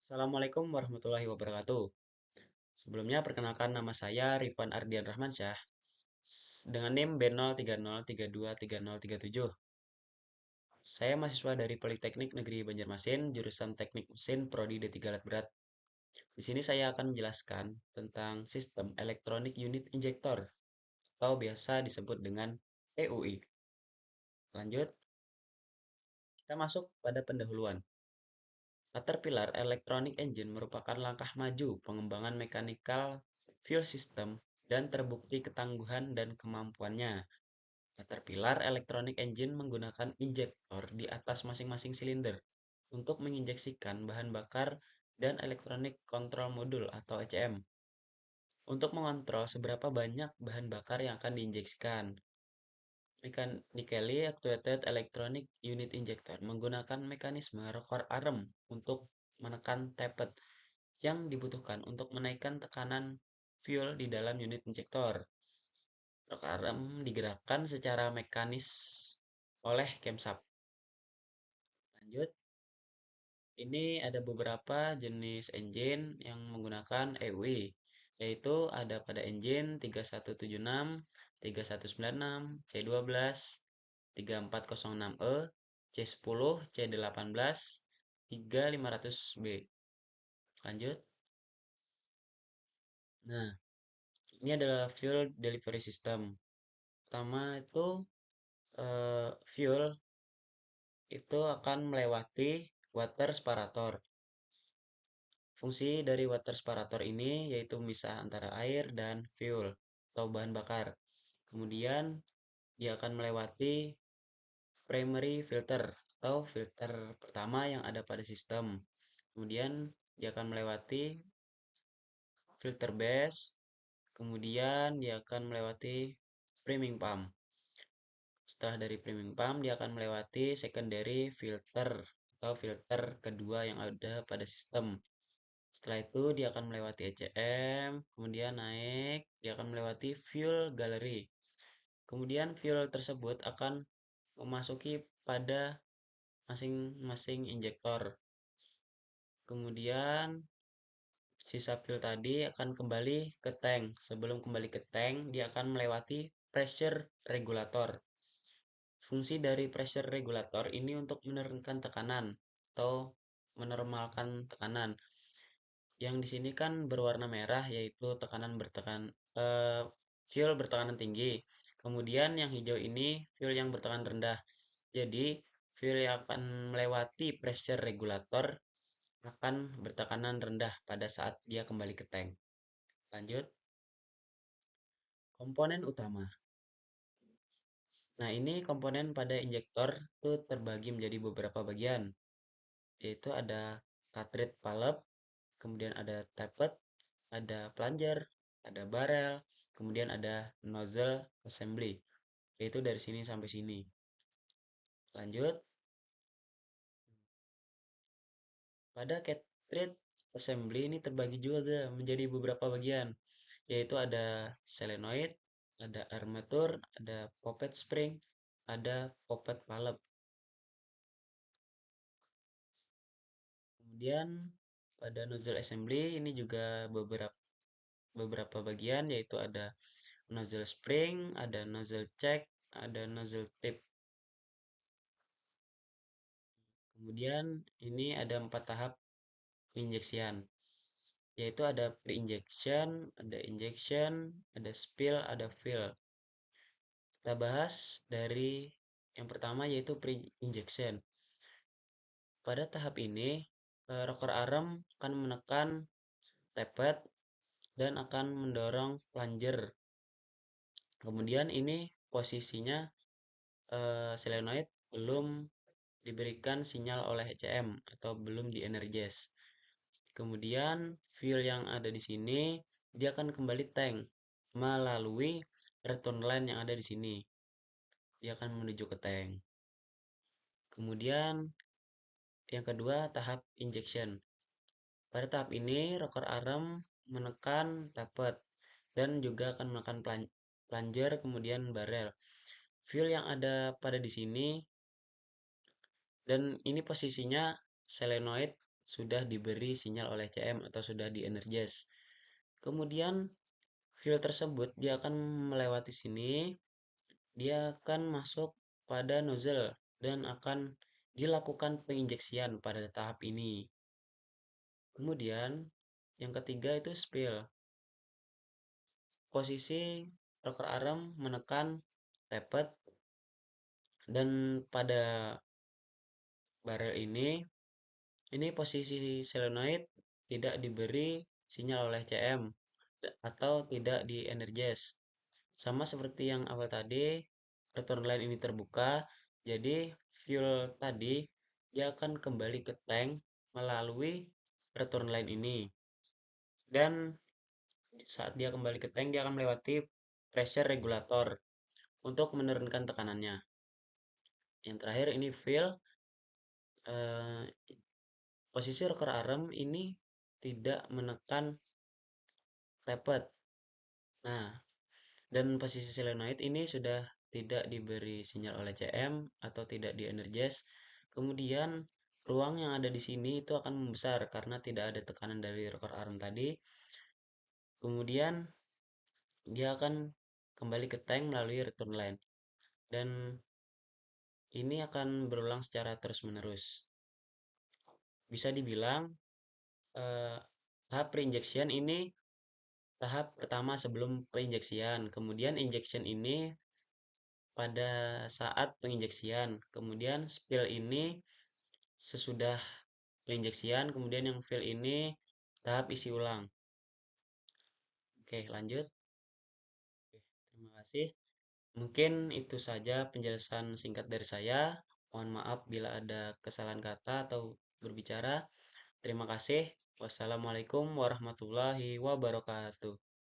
Assalamualaikum warahmatullahi wabarakatuh. Sebelumnya perkenalkan nama saya Rifan Ardian Rahmansyah dengan NIM B030323037. Saya mahasiswa dari Politeknik Negeri Banjarmasin, jurusan Teknik Mesin Prodi D3 Alat Berat. Di sini saya akan menjelaskan tentang sistem Electronic Unit Injector atau biasa disebut dengan EUI. Lanjut, kita masuk pada pendahuluan. Caterpillar Electronic Engine merupakan langkah maju pengembangan mechanical fuel system dan terbukti ketangguhan dan kemampuannya. Caterpillar Electronic Engine menggunakan injektor di atas masing-masing silinder untuk menginjeksikan bahan bakar dan Electronic Control Module atau ECM untuk mengontrol seberapa banyak bahan bakar yang akan diinjeksikan. Mechanically Actuated Electronic Unit Injector menggunakan mekanisme rocker arm untuk menekan tappet yang dibutuhkan untuk menaikkan tekanan fuel di dalam unit injektor. Rocker arm digerakkan secara mekanis oleh camshaft. Lanjut, ini ada beberapa jenis engine yang menggunakan EUI, yaitu ada pada engine 3176, 3196, C12, 3406E, C10, C18, 3500B. Lanjut. Nah, ini adalah fuel delivery system. Pertama itu fuel itu akan melewati water separator. Fungsi dari water separator ini yaitu memisah antara air dan fuel atau bahan bakar. Kemudian dia akan melewati primary filter atau filter pertama yang ada pada sistem. Kemudian dia akan melewati filter base. Kemudian dia akan melewati priming pump. Setelah dari priming pump, dia akan melewati secondary filter atau filter kedua yang ada pada sistem. Setelah itu dia akan melewati ECM, kemudian naik, dia akan melewati fuel gallery. Kemudian fuel tersebut akan memasuki pada masing-masing injektor. Kemudian sisa fuel tadi akan kembali ke tank. Sebelum kembali ke tank, dia akan melewati pressure regulator. Fungsi dari pressure regulator ini untuk menurunkan tekanan atau menormalkan tekanan. Yang di sini kan berwarna merah yaitu fuel bertekanan tinggi. Kemudian yang hijau ini fuel yang bertekanan rendah. Jadi fuel yang akan melewati pressure regulator akan bertekanan rendah pada saat dia kembali ke tank. Lanjut. Komponen utama. Nah, ini komponen pada injektor itu terbagi menjadi beberapa bagian, yaitu ada cartridge valve, kemudian ada tappet, ada plunger, ada barrel, kemudian ada nozzle assembly, yaitu dari sini sampai sini. Lanjut, pada cartridge assembly ini terbagi juga menjadi beberapa bagian, yaitu ada solenoid, ada armatur, ada poppet spring, ada poppet valve. Kemudian pada nozzle assembly ini juga beberapa bagian, yaitu ada nozzle spring, ada nozzle check, ada nozzle tip. Kemudian ini ada 4 tahap penginjeksian, yaitu ada pre-injection, ada injection, ada spill, ada fill. Kita bahas dari yang pertama yaitu pre-injection. Pada tahap ini, rocker arm akan menekan tappet dan akan mendorong plunger. Kemudian ini posisinya solenoid belum diberikan sinyal oleh ECM atau belum dienergize. Kemudian fuel yang ada di sini dia akan kembali tank melalui return line yang ada di sini. Dia akan menuju ke tank. Kemudian yang kedua tahap injection. Pada tahap ini rocker arm menekan tappet dan juga akan menekan plunger kemudian barrel. Fuel yang ada pada di sini dan ini posisinya solenoid sudah diberi sinyal oleh CM atau sudah di-energize. Kemudian fill tersebut dia akan melewati sini, dia akan masuk pada nozzle dan akan dilakukan penginjeksian pada tahap ini. Kemudian yang ketiga itu spill. Posisi rocker arm menekan tappet dan pada barrel ini posisi solenoid tidak diberi sinyal oleh CM atau tidak di-energize. Sama seperti yang awal tadi, return line ini terbuka, jadi fuel tadi dia akan kembali ke tank melalui return line ini. Dan saat dia kembali ke tank, dia akan melewati pressure regulator untuk menurunkan tekanannya. Yang terakhir ini fill. Eh, Posisi rocker arm ini tidak menekan tappet. Nah, dan posisi solenoid ini sudah tidak diberi sinyal oleh CM atau tidak di-energize. Kemudian ruang yang ada di sini itu akan membesar karena tidak ada tekanan dari rocker arm tadi. Kemudian dia akan kembali ke tank melalui return line. Dan ini akan berulang secara terus-menerus. Bisa dibilang tahap pre-injection ini tahap pertama sebelum penginjeksian. Kemudian injection ini pada saat penginjeksian. Kemudian spill ini sesudah penginjeksian. Kemudian yang fill ini tahap isi ulang. Oke, lanjut. Oke, terima kasih. Mungkin itu saja penjelasan singkat dari saya. Mohon maaf bila ada kesalahan kata atau berbicara. Terima kasih. Wassalamualaikum warahmatullahi wabarakatuh.